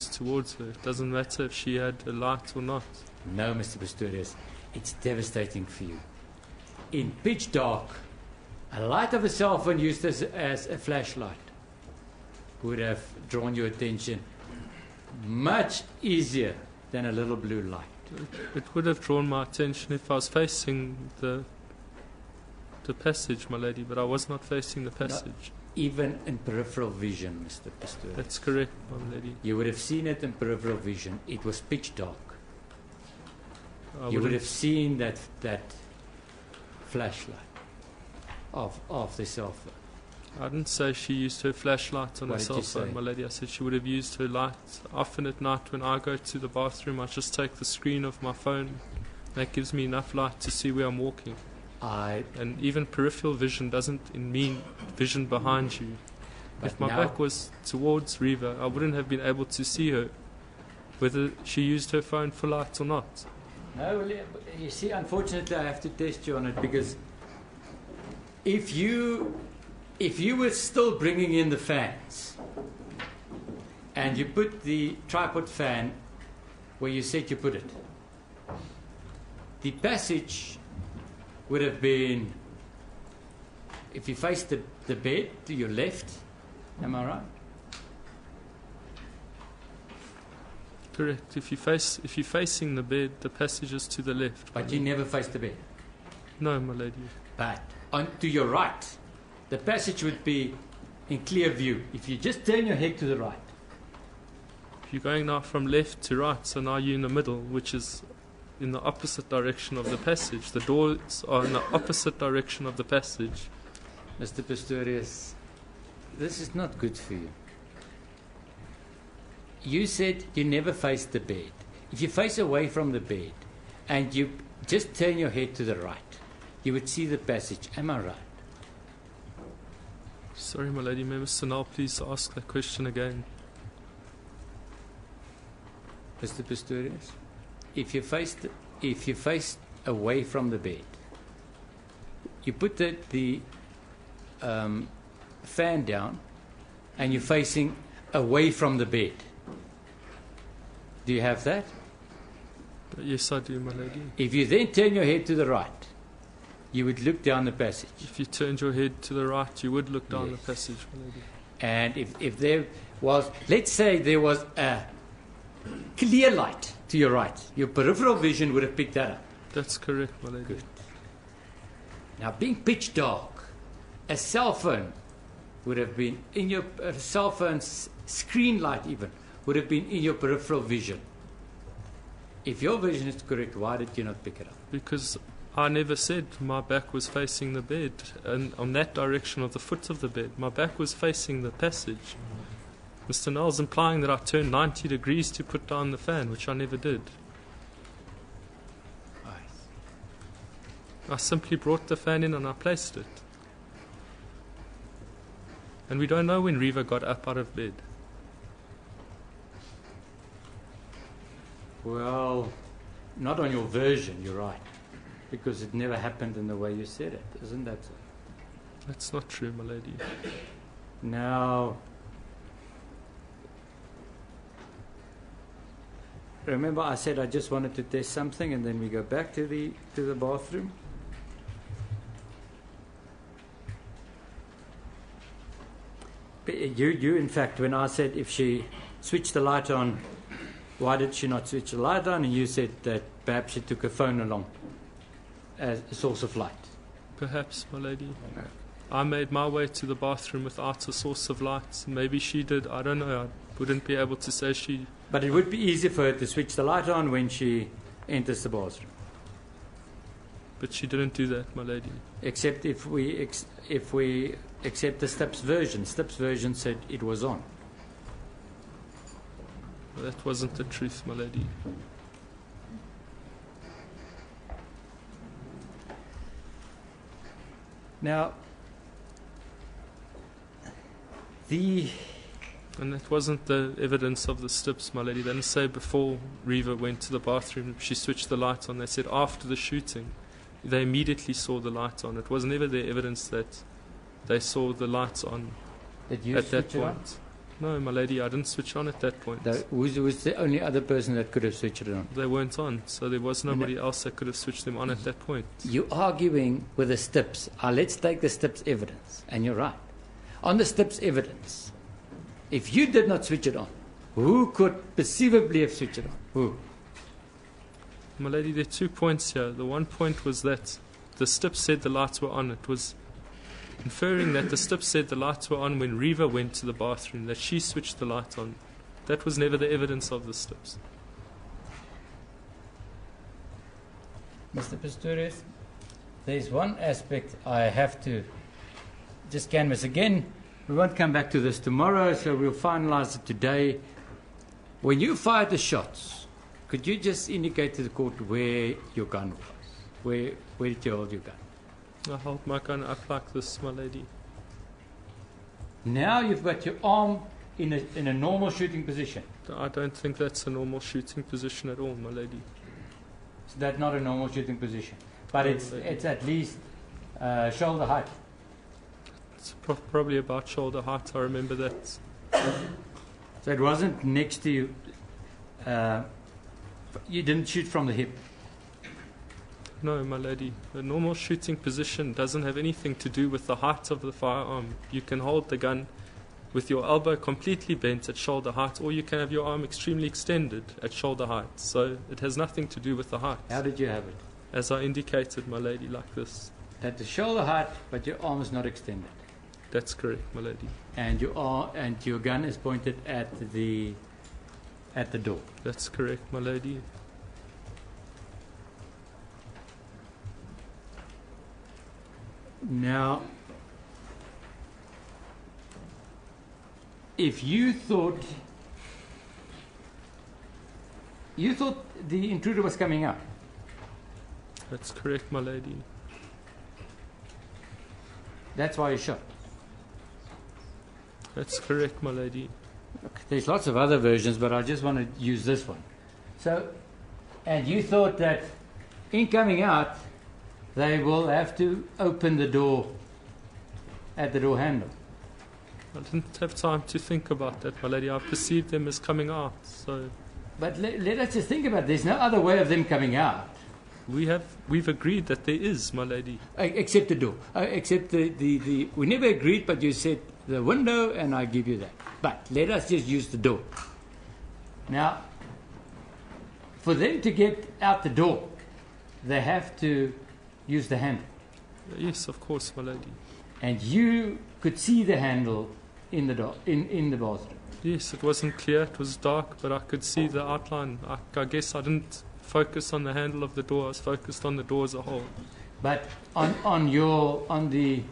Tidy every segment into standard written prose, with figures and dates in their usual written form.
towards her. It doesn't matter if she had a light or not. No, Mr. Pistorius, it's devastating for you. In pitch dark, a light of a cell phone used as a flashlight would have drawn your attention much easier than a little blue light. It would have drawn my attention if I was facing the passage, my lady, but I was not facing the passage. Even in peripheral vision, Mr. Pistorius. That's correct, my lady. You would have seen it in peripheral vision. It was pitch dark. You would have seen that flashlight of the cell phone. I didn't say she used her flashlight on her cell phone, my lady. I said she would have used her light. Often at night when I go to the bathroom, I just take the screen of my phone. That gives me enough light to see where I'm walking. And even peripheral vision doesn't mean vision behind you. If my back was towards Reva, I wouldn't have been able to see her, whether she used her phone for light or not. No, well, you see, unfortunately, I have to test you on it, because if you were still bringing in the fans and you put the tripod fan where you said you put it, the passage would have been, if you face the bed to your left, am I right? Correct. If you're facing the bed, the passage is to the left. But you never face the bed. No, my lady. But to your right, the passage would be in clear view. If you just turn your head to the right. If you're going now from left to right, so now you're in the middle, which is in the opposite direction of the passage. The doors are in the opposite direction of the passage. Mr. Pistorius, this is not good for you. You said you never face the bed. If you face away from the bed and you just turn your head to the right, you would see the passage. Am I right? Sorry, my lady. May Mr. Null please ask that question again? Mr. Pistorius, if you face away from the bed, you put the fan down and you're facing away from the bed. Do you have that? Yes, I do, my lady. If you then turn your head to the right, you would look down the passage. If you turned your head to the right, you would look down the passage, my lady. And if there was, let's say there was a clear light to your right, your peripheral vision would have picked that up. That's correct, my lady. Good. Now, being pitch dark, a cell phone would have been in your cell phone's screen light even would have been in your peripheral vision. If your vision is correct, why did you not pick it up? Because I never said my back was facing the bed and on that direction of the foot of the bed. My back was facing the passage. Mr. Null's implying that I turned 90 degrees to put down the fan, which I never did. I simply brought the fan in and I placed it. And we don't know when Reva got up out of bed. Well, not on your version, you're right. Because it never happened in the way you said it. Isn't that so? That's not true, my lady. Now, remember I said I just wanted to test something and then we go back to the bathroom? You in fact, when I said if she switched the light on, why did she not switch the light on? And you said that perhaps she took her phone along as a source of light. Perhaps, my lady. I made my way to the bathroom without a source of light. Maybe she did. I don't know. I wouldn't be able to say she... But it would be easy for her to switch the light on when she enters the bathroom. But she didn't do that, my lady. Except if we accept the Stips version. Stips version said it was on. Well, that wasn't the truth, my lady. Now, and that wasn't the evidence of the Stips, my lady. They didn't say before Reva went to the bathroom she switched the light on. They said after the shooting they immediately saw the light on. It was never their evidence that they saw the lights on at that point. No, my lady, I didn't switch on at that point. Who was the only other person that could have switched it on? They weren't on, so there was nobody else that could have switched them on at that point. You're arguing with the Stips. Let's take the Stips evidence, and you're right. On the Stips evidence, if you did not switch it on, who could perceivably have switched it on? Who? My lady, there are 2 points here. The one point was that the Stips said the lights were on. It was inferring that the Stips said the lights were on when Reva went to the bathroom, that she switched the light on. That was never the evidence of the Stips. Mr. Pistorius, there's one aspect I have to just canvass again. We won't come back to this tomorrow, so we'll finalize it today. When you fired the shots, could you just indicate to the court where your gun was? Where did you hold your gun? I held my gun up like this, my lady. Now you've got your arm in a normal shooting position. I don't think that's a normal shooting position at all, my lady. So that's not a normal shooting position. But it's at least shoulder height. It's probably about shoulder height, I remember that. So it wasn't next to you. You didn't shoot from the hip. No, my lady. A normal shooting position doesn't have anything to do with the height of the firearm. You can hold the gun with your elbow completely bent at shoulder height, or you can have your arm extremely extended at shoulder height. So it has nothing to do with the height. How did you have it? As I indicated, my lady, like this. At the shoulder height, but your arm is not extended. That's correct, my lady. And your gun is pointed at the door. That's correct, my lady. Now, if you thought the intruder was coming out. That's correct, my lady. That's why you shot. That's correct, my lady. Look, there's lots of other versions, but I just want to use this one. So, and you thought that in coming out, they will have to open the door at the door handle. I didn't have time to think about that, my lady. I perceived them as coming out. So, but let us just think about it. There's no other way of them coming out. We've agreed that there is, my lady. Except the door. Except the we never agreed, but you said the window, and I give you that. But let us just use the door. Now, for them to get out the door, they have to use the handle. Yes, of course, my lady. And you could see the handle in the door, in the bathroom. Yes, it wasn't clear. It was dark, but I could see the outline. I guess I didn't focus on the handle of the door. I was focused on the door as a whole. But on the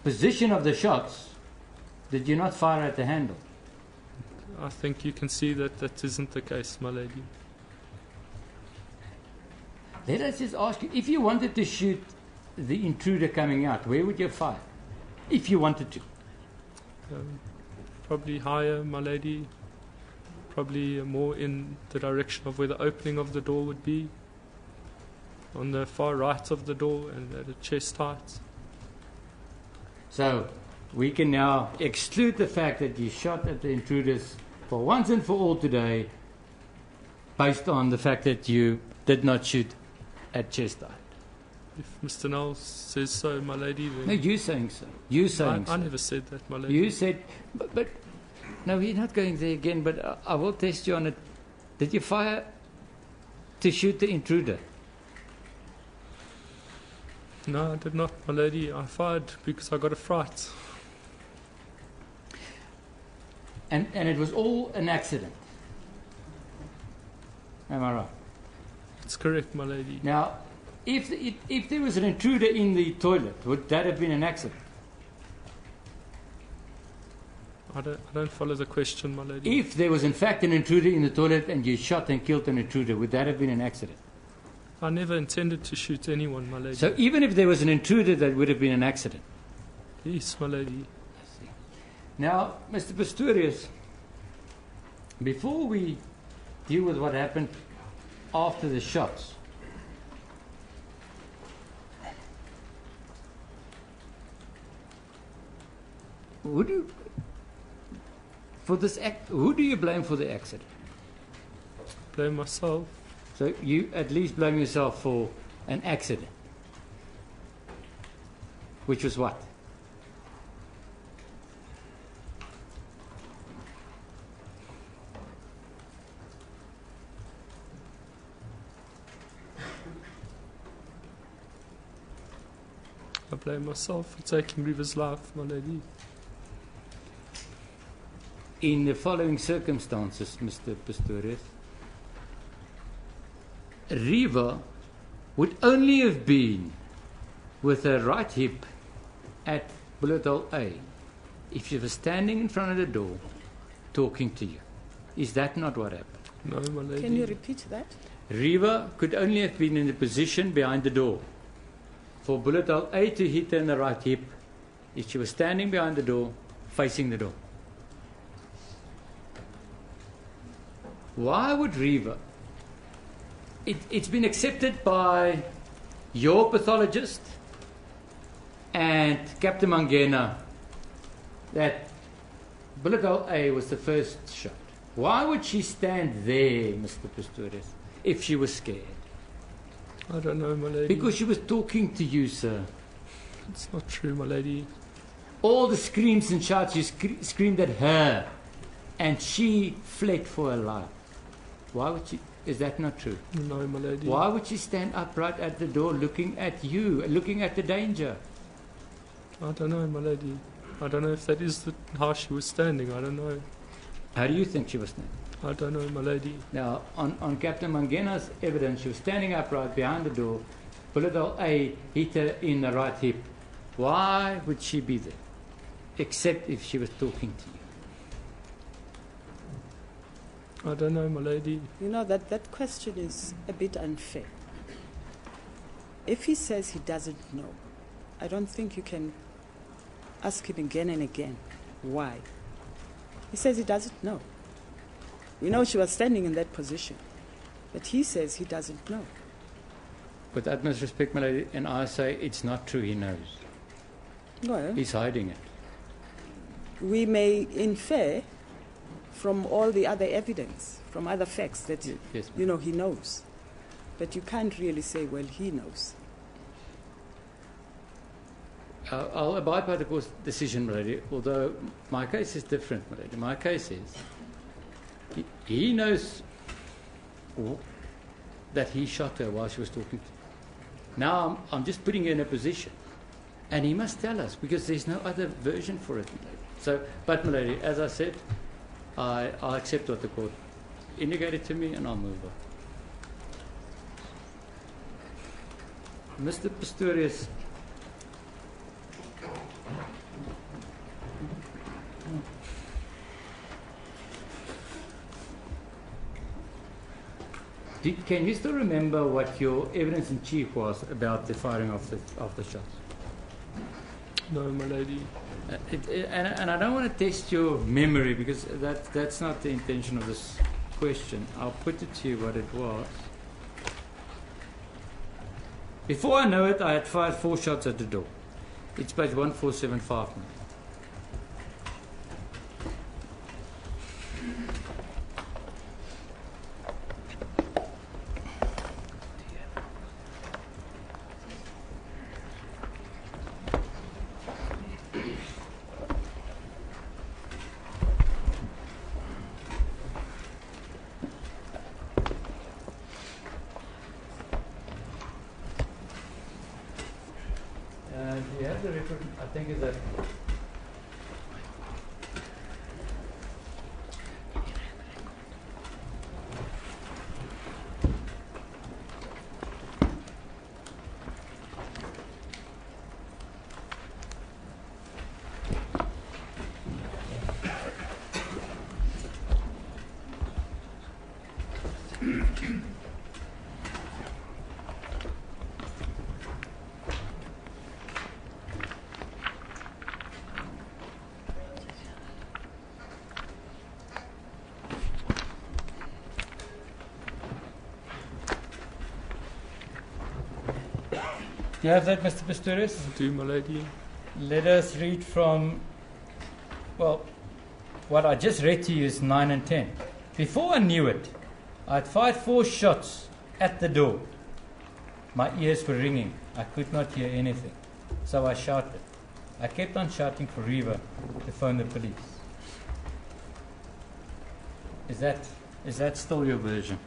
position of the shots, did you not fire at the handle? I think you can see that that isn't the case, my lady. Let us just ask you, if you wanted to shoot the intruder coming out, where would you fire? If you wanted to. Probably higher, my lady. Probably more in the direction of where the opening of the door would be. On the far right of the door and at a chest height. So, we can now exclude the fact that you shot at the intruders for once and for all today, based on the fact that you did not shoot at chest height. If Mr. Knowles says so, my lady, then... No, you're saying so. You're saying so. I never said that, my lady. You said... But no, we're not going there again, but I will test you on it. Did you fire to shoot the intruder? No, I did not, my lady. I fired because I got a fright. And it was all an accident. Am I right? That's correct, my lady. Now, if there was an intruder in the toilet, would that have been an accident? I don't follow the question, my lady. If there was in fact an intruder in the toilet and you shot and killed an intruder, would that have been an accident? I never intended to shoot anyone, my lady. So even if there was an intruder, that would have been an accident? Yes, my lady. I see. Now, Mr. Pistorius, before we deal with what happened after the shots, for this who do you blame for the accident? Blame myself. So you at least blame yourself for an accident. Which was what? I blame myself for taking Riva's life, my lady. In the following circumstances, Mr. Pistorius, Riva would only have been with her right hip at bullet hole A if she was standing in front of the door talking to you. Is that not what happened? No, my lady. Can you repeat that? Riva could only have been in the position behind the door for bullet hole A to hit her in the right hip if she was standing behind the door, facing the door. Why would Riva? It's been accepted by your pathologist and Captain Mangena that bullet hole A was the first shot. Why would she stand there, Mr. Pistorius, if she was scared? I don't know, my lady. Because she was talking to you, sir. It's not true, my lady. All the screams and shouts, you screamed at her, and she fled for her life. Why would she? Is that not true? No, my lady. Why would she stand upright at the door looking at you, looking at the danger? I don't know, my lady. I don't know if that is how she was standing. I don't know. How do you think she was standing? I don't know, my lady. Now, on Captain Mangena's evidence, she was standing upright behind the door. Bullet hole A hit her in the right hip. Why would she be there? Except if she was talking to you. I don't know, my lady. You know, that question is a bit unfair. If he says he doesn't know, I don't think you can ask him again and again why. He says he doesn't know. You know, she was standing in that position, but he says he doesn't know. With utmost respect, my lady, and I say it's not true, he knows. No. He's hiding it. We may infer from all the other evidence, from other facts, that, Yes, you know, he knows. But you can't really say, well, he knows. I'll abide by the court's decision, my lady, although my case is different, my lady. My case is, he knows that he shot her while she was talking to him. Now I'm just putting her in a position. And he must tell us, because there's no other version for it, my lady. So, but, my lady, as I said, I'll accept what the court indicated to me, and I'll move on. Mr. Pistorius, can you still remember what your evidence in chief was about the firing of the shots? No, my lady. And I don't want to test your memory, because that's not the intention of this question. I'll put it to you what it was. Before I know it, I had fired 4 shots at the door. It's page 1475 now. Do you have the record? I think it's that. Do you have that, Mr. Pistorius? I do, my lady. Let us read from, well, what I just read to you is 9 and 10. Before I knew it, I had fired 4 shots at the door. My ears were ringing. I could not hear anything. So I shouted. I kept on shouting for Reva to phone the police. Is that still your version?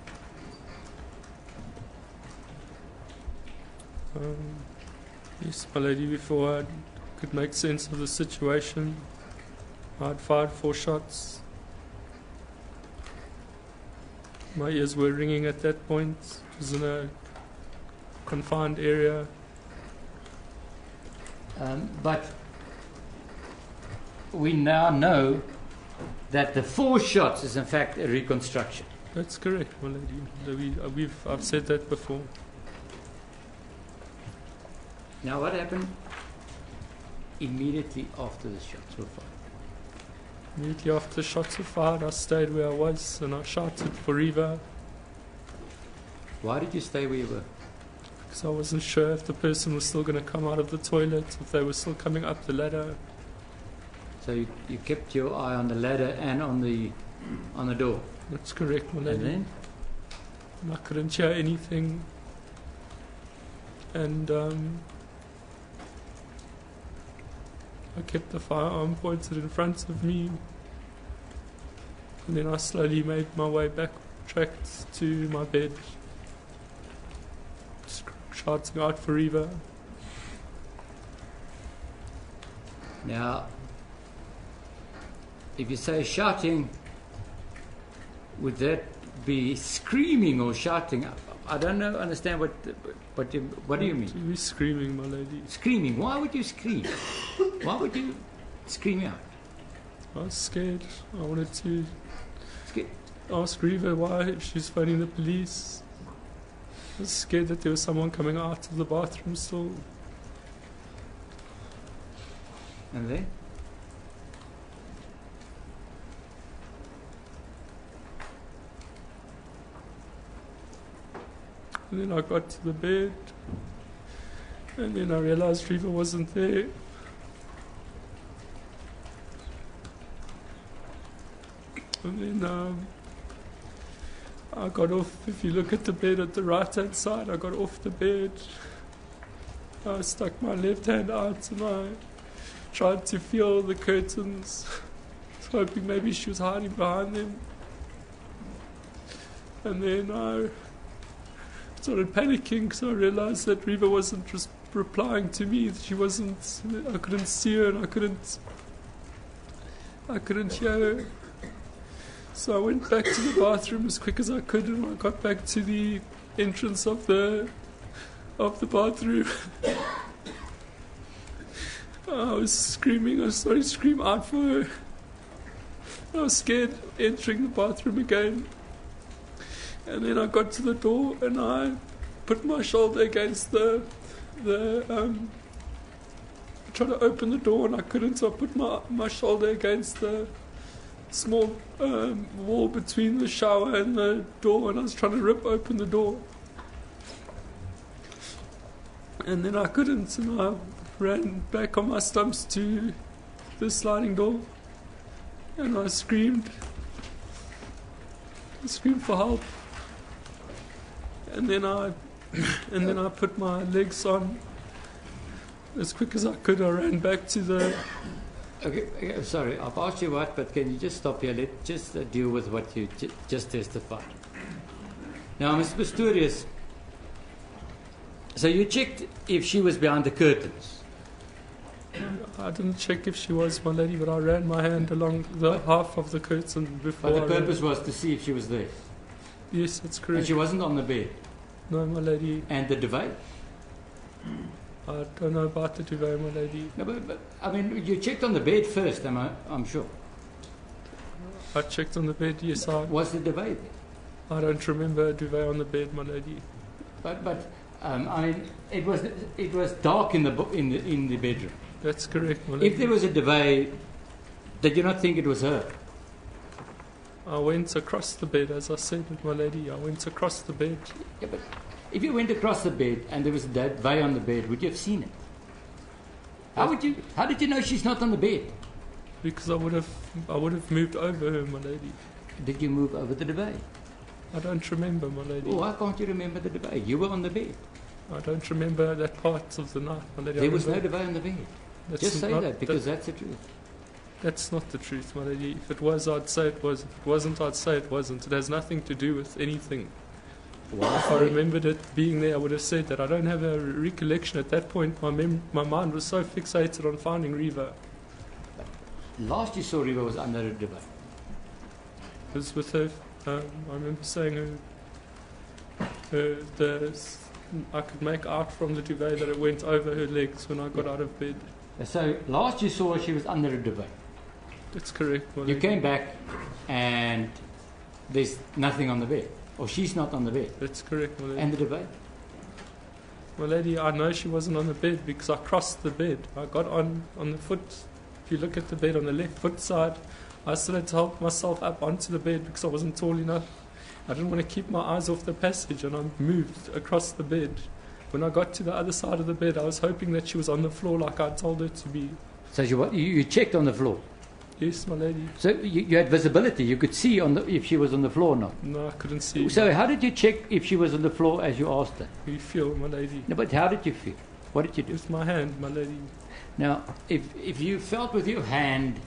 Yes, my lady, before I could make sense of the situation, I had fired 4 shots. My ears were ringing at that point. It was in a confined area. But we now know that the 4 shots is in fact a reconstruction. That's correct, my lady. I've said that before. Now what happened immediately after the shots were fired? Immediately after the shots were fired, I stayed where I was and I shouted for Reva Why did you stay where you were? because I wasn't sure if the person was still going to come out of the toilet, if they were still coming up the ladder. So you kept your eye on the ladder and on the door. That's correct, my lady. And then? And I couldn't hear anything. And I kept the firearm pointed in front of me. And then I slowly made my way backtracked to my bed, shouting out for Reva. Now, if you say shouting, would that be screaming or shouting? I don't know. Understand what do you mean? You were screaming, my lady. Screaming. Why would you scream? Why would you scream out? I was scared. I wanted to Scared. ask Reva why, if she's phoning the police. I was scared that there was someone coming out of the bathroom still. And then? And then I got to the bed, and then I realized Reva wasn't there. And then I got off. If you look at the bed at the right hand side, I got off the bed. I stuck my left hand out and I tried to feel the curtains, hoping maybe she was hiding behind them. And then I started panicking because I realized that Reva wasn't just replying to me. She wasn't. I couldn't see her and I couldn't hear her. So I went back to the bathroom as quick as I could, and I got back to the entrance of the bathroom. I was screaming. I started to scream out for her. I was scared entering the bathroom again. And then I got to the door and I put my shoulder against the tried to open the door and I couldn't, so I put my shoulder against the small wall between the shower and the door, and I was trying to rip open the door. And then I couldn't, and I ran back on my stumps to the sliding door and I screamed for help. And then I put my legs on as quick as I could. I ran back to the. Okay, sorry, I've asked you what, but can you just stop here? Let's just deal with what you just testified. Now, Mr. Pistorius, so you checked if she was behind the curtains. I didn't check if she was, my lady, but I ran my hand along the half of the curtain before. But the purpose was to see if she was there. Yes, that's correct. And she wasn't on the bed. No, my lady. And the duvet? I don't know about the duvet, my lady. No, but I mean, you checked on the bed first, I'm sure. I checked on the bed, yes. Was the duvet there? I don't remember a duvet on the bed, my lady. But I mean, it was dark in the bedroom. That's correct, my lady. If there was a duvet, did you not think it was her? I went across the bed, as I said, my lady. I went across the bed. Yeah, but if you went across the bed and there was a duvet on the bed, would you have seen it? How did you know she's not on the bed? Because I would have moved over her, my lady. Did you move over the duvet? I don't remember, my lady. Why can't you remember the duvet? You were on the bed. I don't remember that part of the night, my lady. There was no duvet on the bed. That's Just say not- that, because that's the truth. That's not the truth, my lady. If it was, I'd say it was. If it wasn't, I'd say it wasn't. It has nothing to do with anything. If I remembered it being there, I would have said that. I don't have a recollection at that point. My mind was so fixated on finding Reva. Last you saw Reva was under a duvet. It was with her. I remember saying I could make out from the duvet that it went over her legs when I got out of bed. So last you saw her, she was under a duvet. That's correct, my You lady. came back and there's nothing on the bed. Or she's not on the bed. That's correct, my lady. And the duvet? My lady, I know she wasn't on the bed because I crossed the bed. I got on the foot. If you look at the bed on the left foot side, I still had to help myself up onto the bed because I wasn't tall enough. I didn't want to keep my eyes off the passage, and I moved across the bed. When I got to the other side of the bed, I was hoping that she was on the floor like I told her to be. So you checked on the floor? Yes, my lady. So you had visibility. You could see if she was on the floor or not. No, I couldn't see. So how did you check if she was on the floor as you asked her? You feel, my lady. No, but how did you feel? What did you do? With my hand, my lady. Now, if you felt with your hand,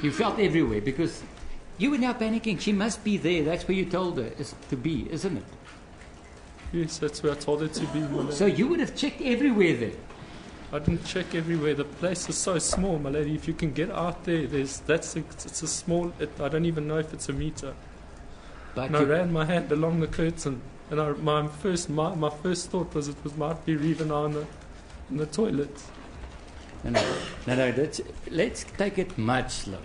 you felt everywhere because you were now panicking. She must be there. That's where you told her to be, isn't it? Yes, that's where I told her to be, my lady. So you would have checked everywhere there. I didn't check everywhere. The place is so small, my lady. If you can get out there, it's a small. I don't even know if it's a meter. But And I ran my hand along the curtain, and my first thought was it might be Reva now in the toilet. No. Let's take it much slower.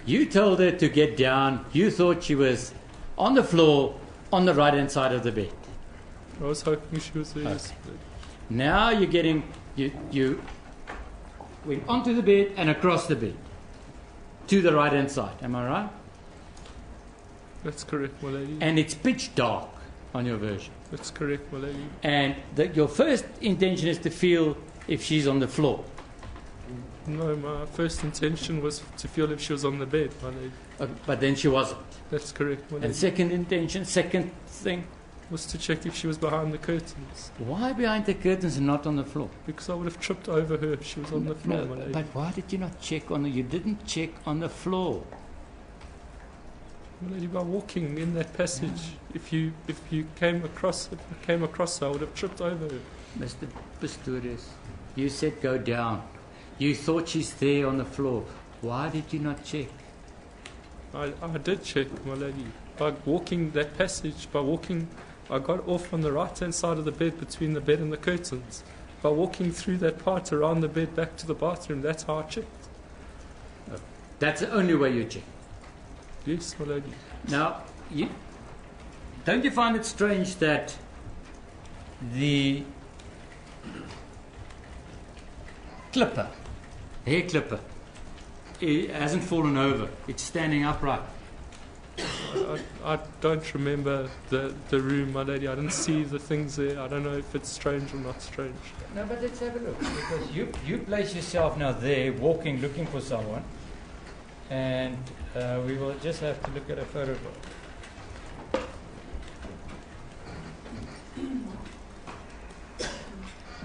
You told her to get down. You thought she was on the floor on the right hand side of the bed. I was hoping she was there. Okay. Yes, but Now you're getting you went onto the bed and across the bed to the right hand side. Am I right? that's correct, my lady. And it's pitch dark on your version. That's correct, my lady. And your first intention is to feel if she's on the floor. No, my first intention was to feel if she was on the bed, my lady. But then she wasn't. That's correct, my lady. And second intention, second thing, Was to check if she was behind the curtains, why behind the curtains and not on the floor? because I would have tripped over her if she was on the floor, No, my lady. but why did you not check on you didn't check on the floor? My lady, by walking in that passage, if you came across her, I would have tripped over her. Mr. Pistorius, you said go down. You thought she's there on the floor. Why did you not check? I did check, my lady. By walking that passage, I got off on the right-hand side of the bed between the bed and the curtains. By walking through that part around the bed back to the bathroom, that's how I checked. That's the only way you check. Yes, my lady. Now, don't you find it strange that the hair clipper, it hasn't fallen over. It's standing upright. I don't remember the room, my lady. I didn't see the things there. I don't know if it's strange or not strange. No, but let's have a look. Because you place yourself now there, walking, looking for someone. And we will just have to look at a photograph.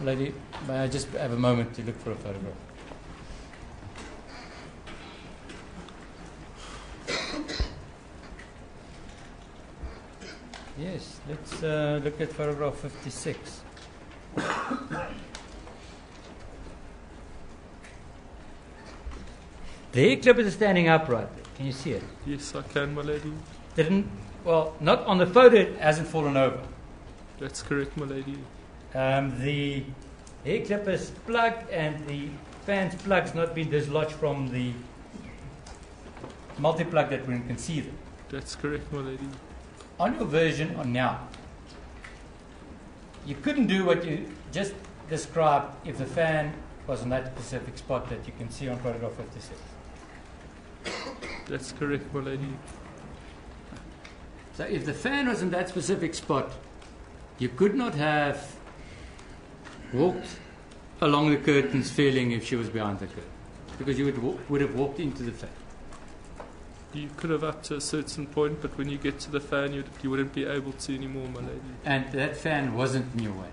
Lady, may I just have a moment to look for a photograph? Yes, let's look at photograph 56. The hair clip is standing upright. Can you see it? Yes, I can, my lady. Not on the photo, it hasn't fallen over. That's correct, my lady. The hair clip is plugged and the fan's plug's not been dislodged from the multi-plug that we can see there. That's correct, my lady. On your version on now, you couldn't do what you just described if the fan was in that specific spot that you can see on photograph 56. That's correct, my lady. So if the fan was in that specific spot, you could not have walked along the curtains feeling if she was behind the curtain? Because you would have walked into the fan. You could have up to a certain point, but when you get to the fan, you wouldn't be able to anymore, my lady. And that fan wasn't in your way?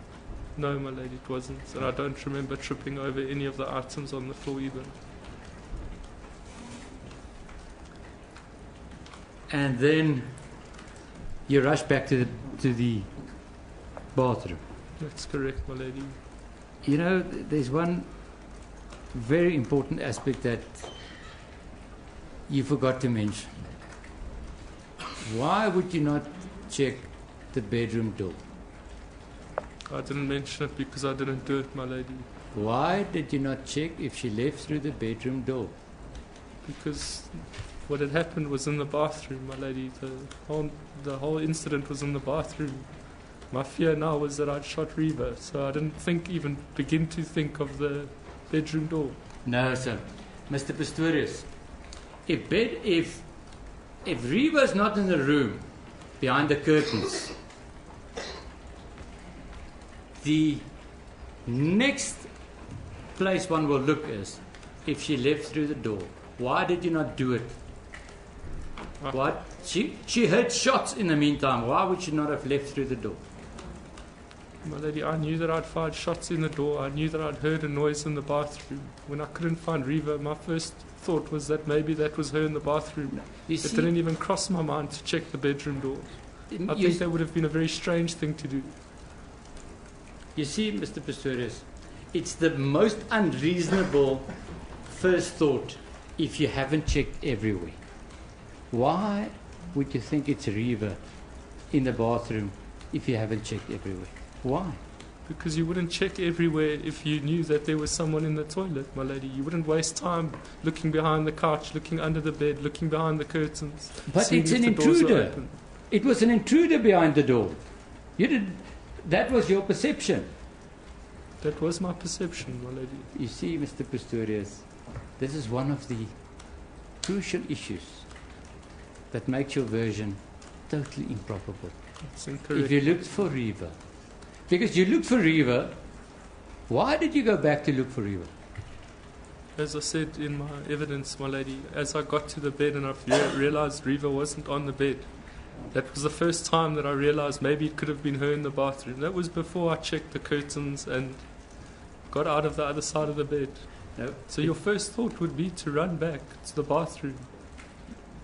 No, my lady, it wasn't. And I don't remember tripping over any of the items on the floor either. And then you rush back to the bathroom. That's correct, my lady. You know, there's one very important aspect that you forgot to mention. Why would you not check the bedroom door? I didn't mention it because I didn't do it, my lady. Why did you not check if she left through the bedroom door? Because what had happened was in the bathroom, my lady. The whole incident was in the bathroom. My fear now was that I'd shot Reva, so I didn't even begin to think of the bedroom door. No, sir. Mr. Pistorius, if Reva's not in the room behind the curtains, the next place one will look is if she left through the door. Why did you not do it? What? She heard shots in the meantime. Why would she not have left through the door? My lady, I knew that I'd fired shots in the door. I knew that I'd heard a noise in the bathroom. When I couldn't find Reva, my first thought was that maybe that was her in the bathroom. It didn't even cross my mind to check the bedroom door. I think that would have been a very strange thing to do. You see, Mr. Pistorius, it's the most unreasonable first thought if you haven't checked everywhere. Why would you think it's Reva in the bathroom if you haven't checked everywhere? Why? Because you wouldn't check everywhere if you knew that there was someone in the toilet, my lady. You wouldn't waste time looking behind the couch, looking under the bed, looking behind the curtains. But it's an intruder. It was an intruder behind the door. That was your perception. That was my perception, my lady. You see, Mr. Pistorius, this is one of the crucial issues that makes your version totally improbable. That's incorrect. If you looked for Reva, because you looked for Reva, why did you go back to look for Reva? As I said in my evidence, my lady, as I got to the bed and I realized Reva wasn't on the bed, that was the first time that I realized maybe it could have been her in the bathroom. That was before I checked the curtains and got out of the other side of the bed. No. So your first thought would be to run back to the bathroom.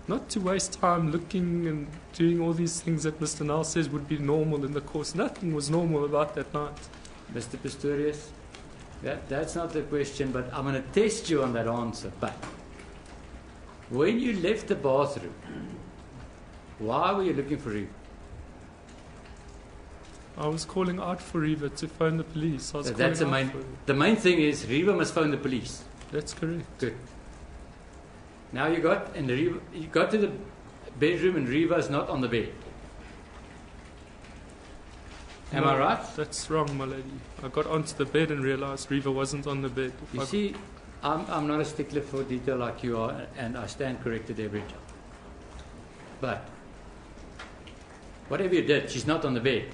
Not to waste time looking and doing all these things that Mr. Nall says would be normal in the course. Nothing was normal about that night. Mr. Pistorius, that's not the question, but I'm going to test you on that answer. But when you left the bathroom, why were you looking for Reva? I was calling out for Reva to phone the police. That's the main thing is Reva must phone the police. That's correct. Good. Now you got to the bedroom and Reva is not on the bed. Am I right? That's wrong, my lady. I got onto the bed and realized Reva wasn't on the bed. You see, I'm not a stickler for detail like you are, and I stand corrected every time. But whatever you did, she's not on the bed.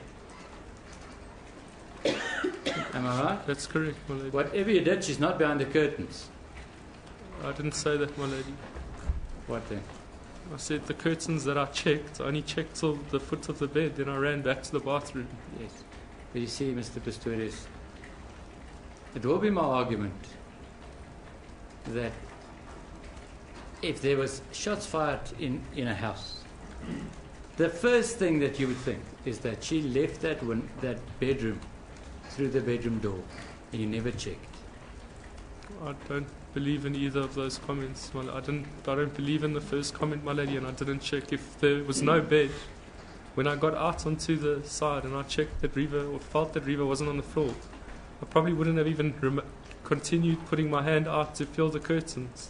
Am I right? That's correct, my lady. Whatever you did, she's not behind the curtains. I didn't say that, my lady. What then? I said the curtains that I checked, I only checked till the foot of the bed, then I ran back to the bathroom. Yes. But you see, Mr. Pistorius, it will be my argument that if there was shots fired in a house, the first thing that you would think is that she left that bedroom through the bedroom door and you never checked. I don't believe in either of those comments. Well, I don't believe in the first comment, my lady, and I didn't check if there was no bed. When I got out onto the side and I checked that Reva, or felt that Reva wasn't on the floor, I probably wouldn't have even continued putting my hand out to feel the curtains.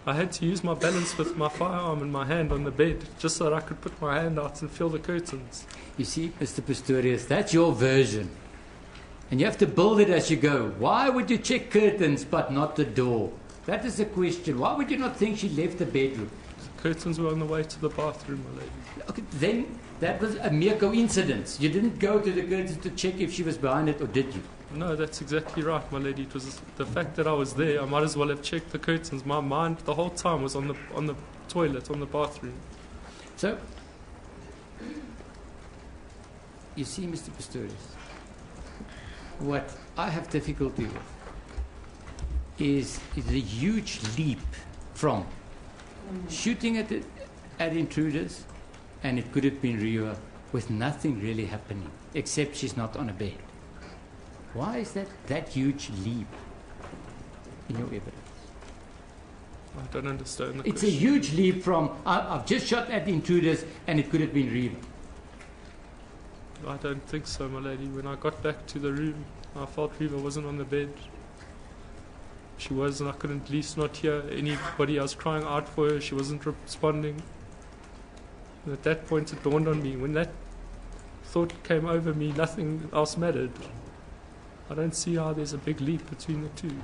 I had to use my balance with my firearm in my hand on the bed just so that I could put my hand out and feel the curtains. You see, Mr. Pistorius, that's your version. And you have to build it as you go. Why would you check curtains but not the door? That is the question. Why would you not think she left the bedroom? curtains were on the way to the bathroom, my lady. Okay, then that was a mere coincidence. You didn't go to the curtains to check if she was behind it, or did you? No, that's exactly right, my lady. It was the fact that I was there. I might as well have checked the curtains. My mind the whole time was on the toilet, on the bathroom. So, you see, Mr. Pistorius, what I have difficulty with is the huge leap from shooting at intruders, and it could have been Riva, with nothing really happening, except she's not on a bed. Why is that huge leap in your evidence? I don't understand the It's question. a huge leap from, I've just shot at the intruders, and it could have been Riva. I don't think so, my lady. When I got back to the room, I felt Riva wasn't on the bed. She was, and I couldn't at least not hear anybody. I was crying out for her. She wasn't responding. And at that point, it dawned on me. When that thought came over me, nothing else mattered. I don't see how there's a big leap between the two.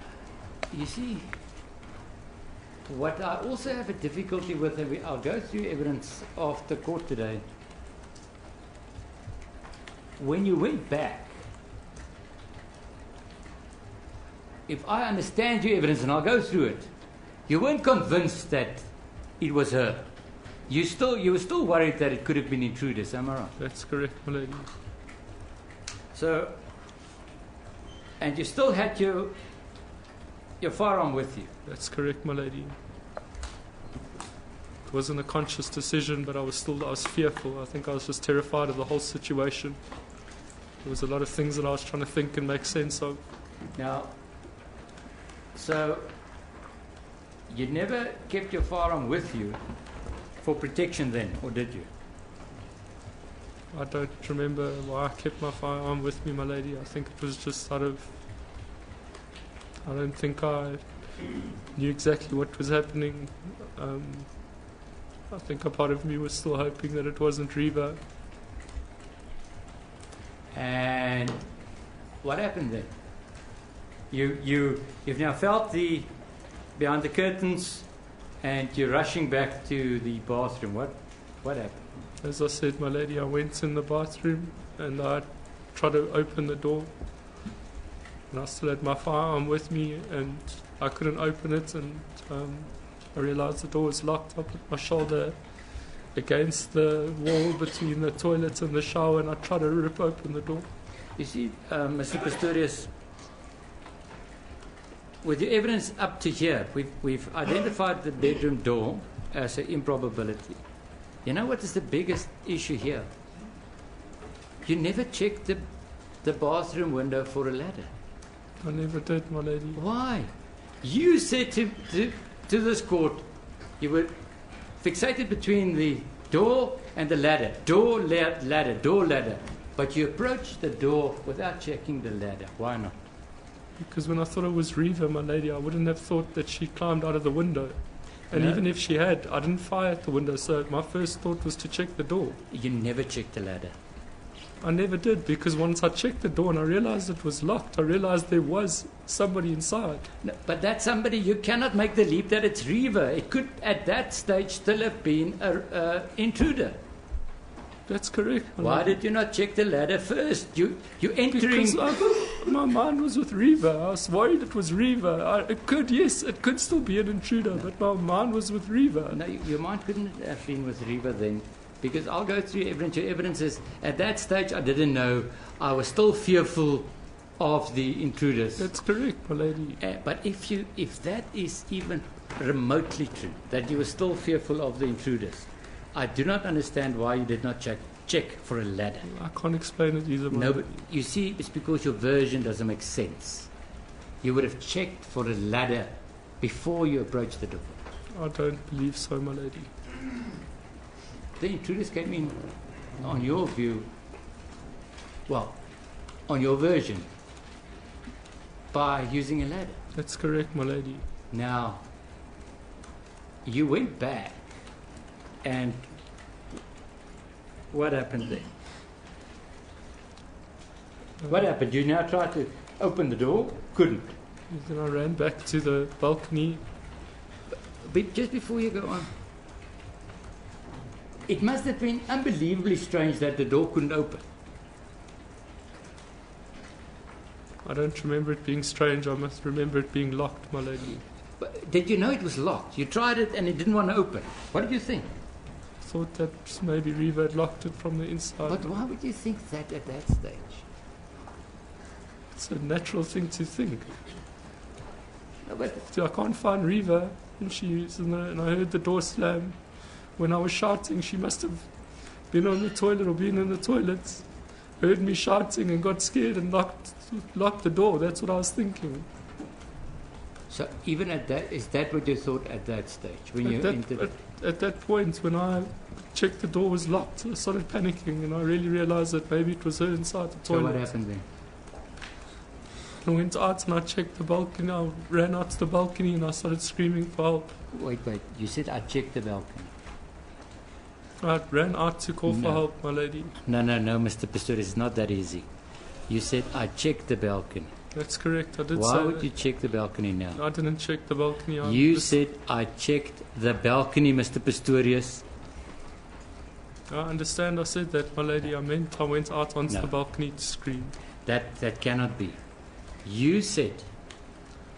You see, what I also have a difficulty with, and I'll go through evidence after court today. When you went back, if I understand your evidence, and I'll go through it, you weren't convinced that it was her. You were still worried that it could have been intruders. Am I right? That's correct, my lady. So, and you still had your firearm with you. That's correct, my lady. It wasn't a conscious decision, but I was fearful. I think I was just terrified of the whole situation. There was a lot of things that I was trying to think and make sense of. Now, so you never kept your firearm with you for protection then, or did you? I don't remember why I kept my firearm with me, my lady. I think it was just I don't think I knew exactly what was happening. I think a part of me was still hoping that it wasn't Riva. And what happened then? You've now felt behind the curtains, and you're rushing back to the bathroom. What happened? As I said, my lady, I went in the bathroom and I tried to open the door. And I still had my firearm with me, and I couldn't open it, and I realized the door was locked. I put my shoulder against the wall between the toilet and the shower, and I tried to rip open the door. You see, Mr. Pistorius, with your evidence up to here, we've identified the bedroom door as an improbability. You know what is the biggest issue here? You never checked the bathroom window for a ladder. I never did, my lady. Why? You said to this court, you were fixated between the door and the ladder. Door, ladder, door, ladder. But you approached the door without checking the ladder. Why not? Because when I thought it was Riva, my lady, I wouldn't have thought that she climbed out of the window. And No. even if she had, I didn't fire at the window, so my first thought was to check the door. You never checked the ladder. I never did, because once I checked the door and I realized it was locked, I realized there was somebody inside. No, but that somebody, you cannot make the leap that it's Riva. It could, at that stage, still have been an intruder. That's correct. my Why lady. did you not check the ladder first? You entering. Because my mind was with Riva. I was worried it was Riva. It could still be an intruder, but my mind was with Riva. No, your mind couldn't have been with Riva then, because I'll go through evidence. Your evidence is, at that stage, I didn't know. I was still fearful of the intruders. That's correct, my lady. But if that is even remotely true, that you were still fearful of the intruders, I do not understand why you did not check for a ladder. I can't explain it either, my No, lady. but you see, it's because your version doesn't make sense. You would have checked for a ladder before you approached the door. I don't believe so, my lady. The intruders came in, on your view, well, on your version, by using a ladder. That's correct, my lady. Now, you went back, and what happened then? What happened? You now tried to open the door, couldn't. Then I ran back to the balcony. But just before you go on, It must have been unbelievably strange that the door couldn't open. I don't remember it being strange. I must remember it being locked, my lady. But did you know it was locked? You tried it and it didn't want to open. What did you think? Thought that maybe Reva had locked it from the inside. But why would you think that at that stage? It's a natural thing to think. No, but I can't find Reva, and and I heard the door slam. When I was shouting, she must have been on the toilet or been in the toilet, heard me shouting and got scared and locked the door. That's what I was thinking. so even at that, is that what you thought at that stage when you entered? At that point, when I checked the door was locked, I started panicking, and I really realized that maybe it was her inside the So toilet. what happened then? I went out and I checked the balcony. I ran out to the balcony and I started screaming for help. Wait. You said I checked the balcony. I ran out to call for No. help, my lady. No, Mr. Pistorius, it's not that easy. You said I checked the balcony. That's correct. I did Why say would that. you check the balcony now? I didn't check the balcony. You said I checked the balcony, Mr. Pistorius. I understand. I said that, my lady. I meant I went out onto No. the balcony to scream. That cannot be. You said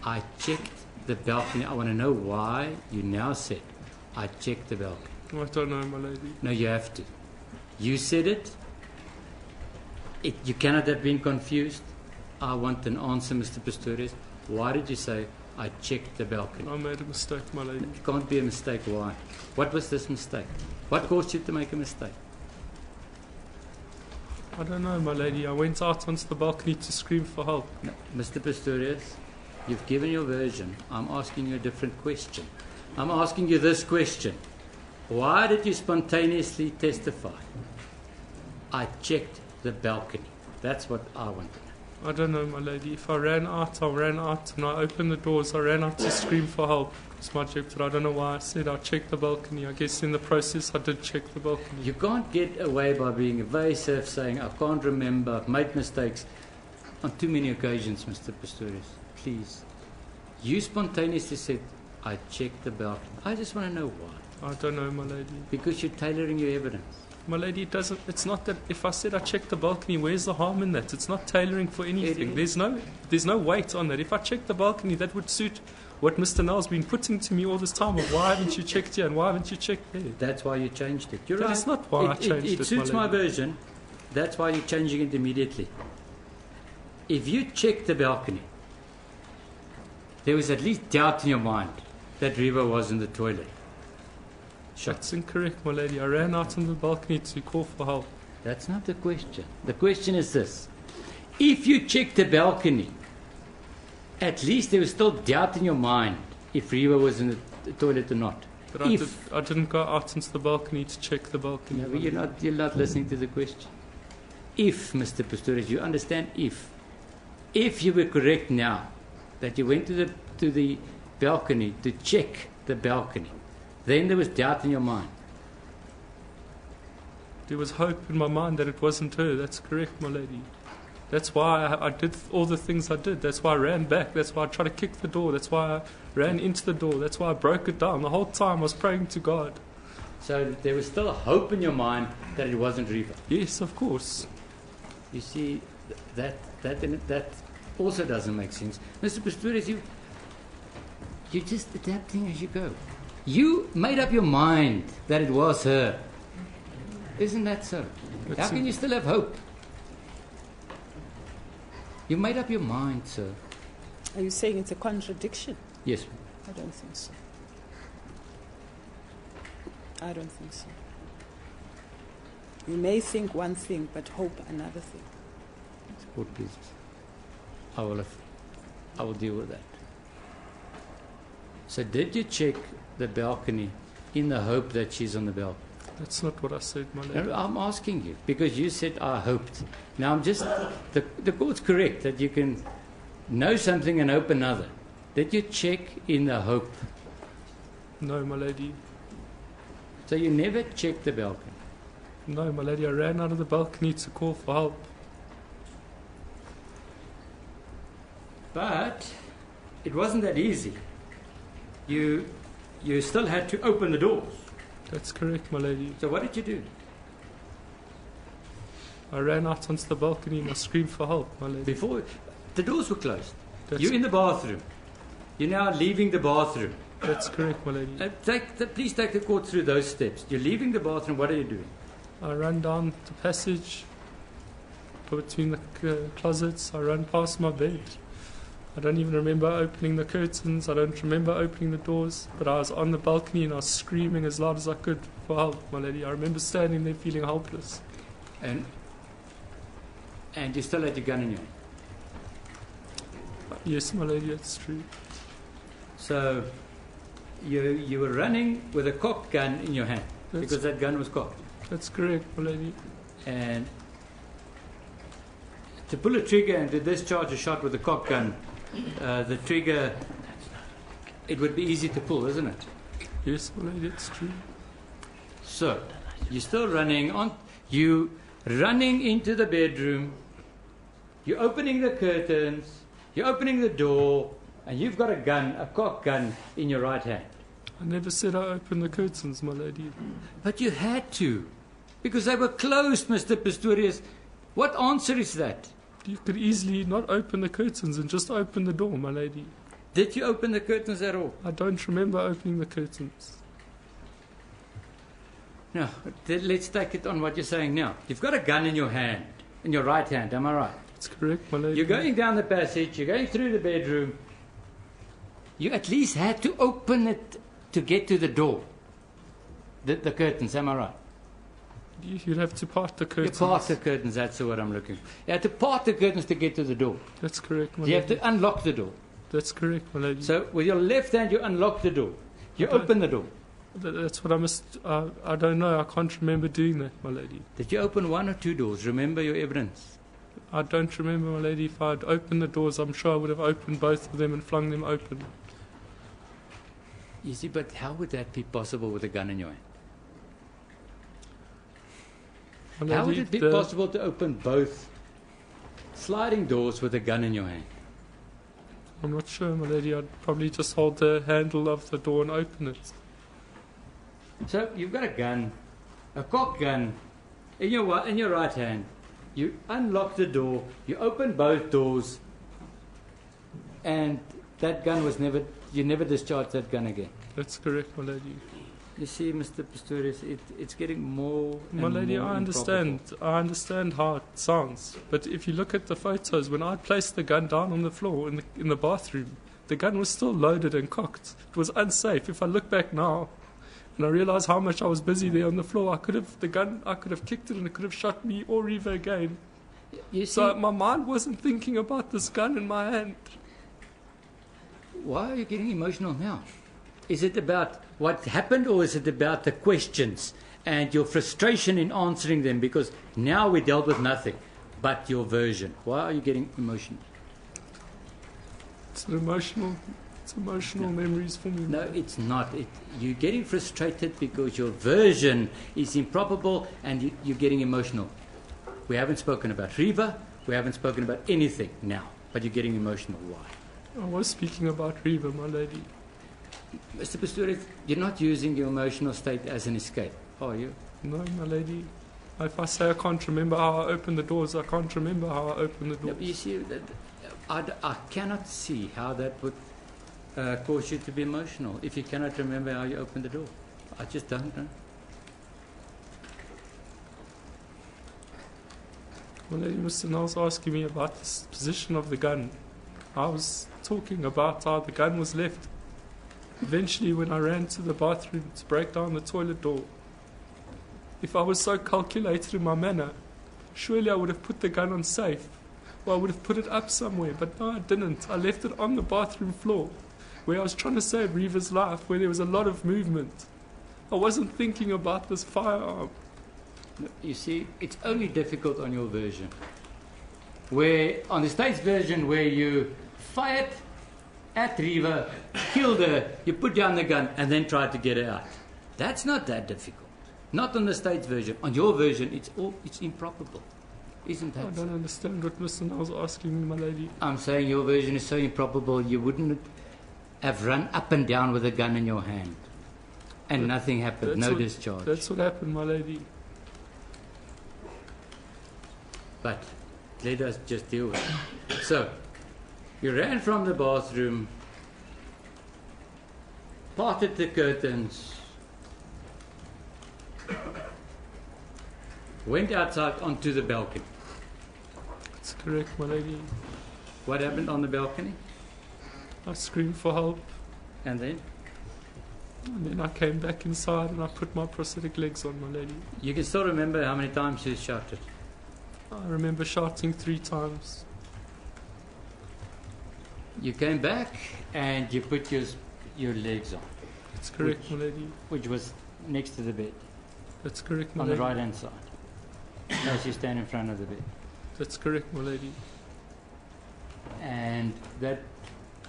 I checked the balcony. I want to know why you now said I checked the balcony. I don't know, my lady. No, you have to. You said it. You cannot have been confused. I want an answer, Mr. Pistorius. Why did you say I checked the balcony? I made a mistake, my lady. It can't be a mistake. Why? What was this mistake? What caused you to make a mistake? I don't know, my lady. I went out onto the balcony to scream for help. No, Mr. Pistorius, you've given your version. I'm asking you a different question. I'm asking you this question. Why did you spontaneously testify? I checked the balcony. That's what I want to know. I don't know, my lady. If I ran out and I opened the doors. I ran out to scream for help. It's my job, but I don't know why I said I checked the balcony. I guess in the process I did check the balcony. You can't get away by being evasive, saying, I can't remember, I've made mistakes. On too many occasions, Mr. Pistorius, please. You spontaneously said, I checked the balcony. I just want to know why. I don't know, my lady. Because you're tailoring your evidence. My lady, it's not that if I said I checked the balcony, where's the harm in that? It's not tailoring for anything. There's no weight on that. If I checked the balcony, that would suit what Mr. Nell's been putting to me all this time of why haven't you checked here and why haven't you checked there? That's why you changed it. You're That right. is not why I changed it, It suits my my lady. version. That's why you're changing it immediately. If you checked the balcony, there was at least doubt in your mind that Reva was in the toilet. That's incorrect, my lady. I ran out on the balcony to call for help. That's not the question. The question is this. If you checked the balcony, at least there was still doubt in your mind if Reva was in the toilet or not. But I didn't go out into the balcony to check the balcony. No, but you're not listening to the question. If, Mr. Pistorius, you understand if you were correct now, that you went to the balcony to check the balcony, then there was doubt in your mind. There was hope in my mind that it wasn't her. That's correct, my lady. That's why I did all the things I did. That's why I ran back. That's why I tried to kick the door. That's why I ran into the door. That's why I broke it down. The whole time I was praying to God. So there was still a hope in your mind that it wasn't Reva. Yes, of course. You see, that also doesn't make sense. Mr. Pistorius, you're just adapting as you go. You made up your mind that it was her. Isn't that so? How can you still have hope? You made up your mind, sir. Are you saying it's a contradiction? Yes. I don't think so. I don't think so. You may think one thing, but hope another thing. Support, please. I will deal with that. So did you check the balcony in the hope that she's on the balcony? That's not what I said, my lady. No, I'm asking you because you said I hoped. Now I'm just the court's correct that you can know something and hope another. Did you check in the hope? No, my lady. So you never checked the balcony? No, my lady. I ran out of the balcony to call for help. But it wasn't that easy. You still had to open the doors That's correct, my lady. So what did you do? I ran out onto the balcony and I screamed for help, my lady. Before the doors were closed. That's, You're in the bathroom. You're now leaving the bathroom. that's correct, my lady. Please take the court through those steps. You're leaving the bathroom. What are you doing? I ran down the passage between the closets. I ran past my bed. I don't even remember opening the curtains. I don't remember opening the doors. But I was on the balcony and I was screaming as loud as I could for help, my lady. I remember standing there feeling helpless. And you still had your gun in your hand. Yes, my lady, it's true. So you were running with a cocked gun in your hand because that gun was cocked. That's correct, my lady. And to pull a trigger and to discharge a shot with a cocked gun, the trigger, it would be easy to pull, isn't it? Yes, my lady, it's true. So you're still running on. You running into the bedroom. You're opening the curtains. You're opening the door, and you've got a gun, a cocked gun, in your right hand. I never said I opened the curtains, my lady. But you had to, because they were closed, Mr. Pistorius. What answer is that? You could easily not open the curtains and just open the door, my lady. Did you open the curtains at all? I don't remember opening the curtains. No, let's take it on what you're saying now. You've got a gun in your hand, in your right hand, am I right? That's correct, my lady. You're going down the passage, you're going through the bedroom. You at least had to open it to get to the door. The curtains, am I right? You'd have to part the curtains. You part the curtains, that's what I'm looking for. You had to part the curtains to get to the door. That's correct, my You lady. have to unlock the door. That's correct, my lady. So with your left hand, you unlock the door. You Okay. open the door. That's what I must... I don't know. I can't remember doing that, my lady. Did you open one or two doors? Remember your evidence. I don't remember, my lady. If I'd opened the doors, I'm sure I would have opened both of them and flung them open. You see, but how would that be possible with a gun in your hand? My How would lady, it be possible to open both sliding doors with a gun in your hand? I'm not sure, my lady. I'd probably just hold the handle of the door and open it. So you've got a gun, a cocked gun, in your right hand. You unlock the door, you open both doors, and that gun was never, you never discharged that gun again. That's correct, my lady. You see, Mr. Pistorius, it's getting more and My lady, more I understand. I understand how it sounds. But if you look at the photos, when I placed the gun down on the floor in the bathroom, the gun was still loaded and cocked. It was unsafe. If I look back now, and I realize how much I was busy there on the floor, I could have kicked it and it could have shot me or Reva again. You see, So my mind wasn't thinking about this gun in my hand. why are you getting emotional now? Is it about what happened, or is it about the questions and your frustration in answering them? Because now we dealt with nothing but your version. Why are you getting emotional? It's emotional memories for me. No, it's not. You're getting frustrated because your version is improbable and you're getting emotional. We haven't spoken about Reva. We haven't spoken about anything now, but you're getting emotional. Why? I was speaking about Reva, my lady. Mr. Pistorius, you're not using your emotional state as an escape, are you? No, my lady. If I say I can't remember how I opened the doors, I can't remember how I opened the No, doors. but you see, I cannot see how that would cause you to be emotional if you cannot remember how you opened the door. I just don't know. My lady, Mr. Knowles asking me about the position of the gun. I was talking about how the gun was left. Eventually, when I ran to the bathroom to break down the toilet door, if I was so calculated in my manner, surely I would have put the gun on safe, or I would have put it up somewhere, but no, I didn't. I left it on the bathroom floor, where I was trying to save Reva's life, where there was a lot of movement. I wasn't thinking about this firearm. You see, it's only difficult on your version. Where, on the state's version, where you fired at Reva, killed her, you put down the gun, and then tried to get her out. That's not that difficult. Not on the state's version. On your version, it's improbable. Isn't that? I don't understand what Mr. Knowles asking me, my lady. I'm saying your version is so improbable, you wouldn't have run up and down with a gun in your hand. And nothing happened, no discharge. That's what happened, my lady. But let us just deal with it. So, you ran from the bathroom, parted the curtains, went outside onto the balcony. That's correct, my lady. What happened on the balcony? I screamed for help. And then? And then I came back inside and I put my prosthetic legs on, my lady. You can still remember how many times you shouted? I remember shouting 3 times. You came back and you put your legs on. That's correct, my lady. Which was next to the bed. That's correct, my on lady. the right hand side. As you stand in front of the bed. That's correct, my lady. And that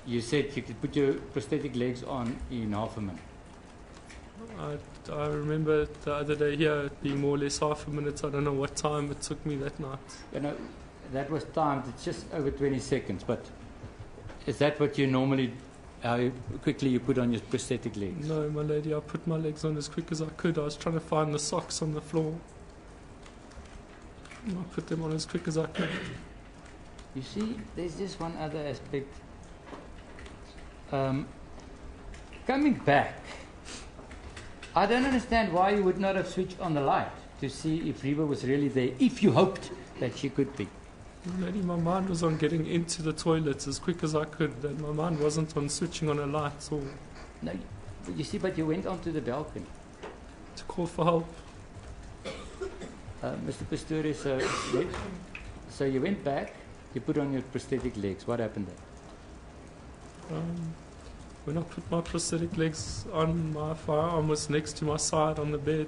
you said you could put your prosthetic legs on in half a minute. I remember the other day here it being more or less half a minute. I don't know what time it took me that night. You know, that was timed. It's just over 20 seconds. But is that what you normally, how quickly you put on your prosthetic legs? No, my lady, I put my legs on as quick as I could. I was trying to find the socks on the floor. And I put them on as quick as I could. You see, there's just one other aspect. Coming back, I don't understand why you would not have switched on the light to see if Reba was really there, if you hoped that she could be. Lady, my mind was on getting into the toilets as quick as I could. And my mind wasn't on switching on a light or No, you see, but you went onto the balcony. to call for help. Mr. Pistorius, so you went back, you put on your prosthetic legs. What happened there? When I put my prosthetic legs on, my firearm was next to my side on the bed.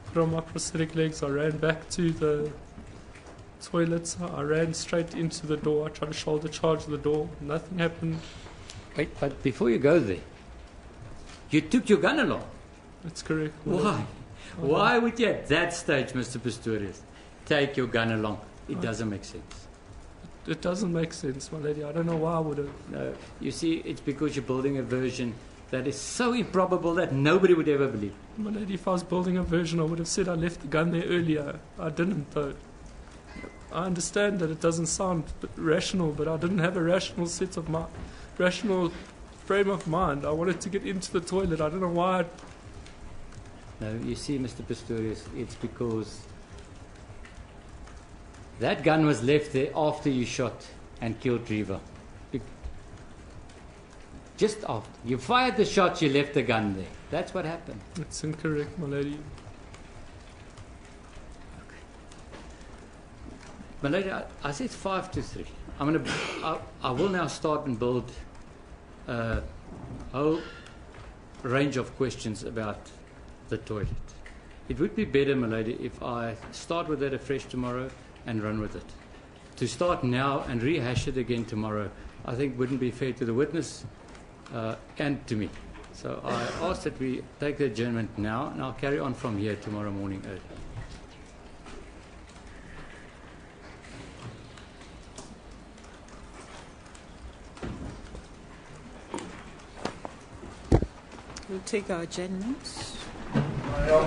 Put on my prosthetic legs, I ran back to the toilets. I ran straight into the door. I tried to shoulder charge the door. Nothing happened. Wait, but before you go there, you took your gun along. That's correct. Why? Why would you at that stage, Mr. Pistorius, take your gun along? It doesn't make sense. It doesn't make sense, my lady. I don't know why I would have. No, you see, it's because you're building a version that is so improbable that nobody would ever believe. My lady, if I was building a version, I would have said I left the gun there earlier. I didn't, though. I understand that it doesn't sound rational, but I didn't have a rational rational frame of mind. I wanted to get into the toilet. I don't know why. No, you see, Mr. Pistorius, it's because that gun was left there after you shot and killed Reva. Just after. You fired the shots, you left the gun there. That's what happened. It's incorrect, my lady. My lady, I said 5 to 3. I will now start and build a whole range of questions about the toilet. It would be better, my lady, if I start with that afresh tomorrow and run with it. To start now and rehash it again tomorrow, I think wouldn't be fair to the witness and to me. So I ask that we take the adjournment now, and I'll carry on from here tomorrow morning early. We'll take our adjournments. Ja,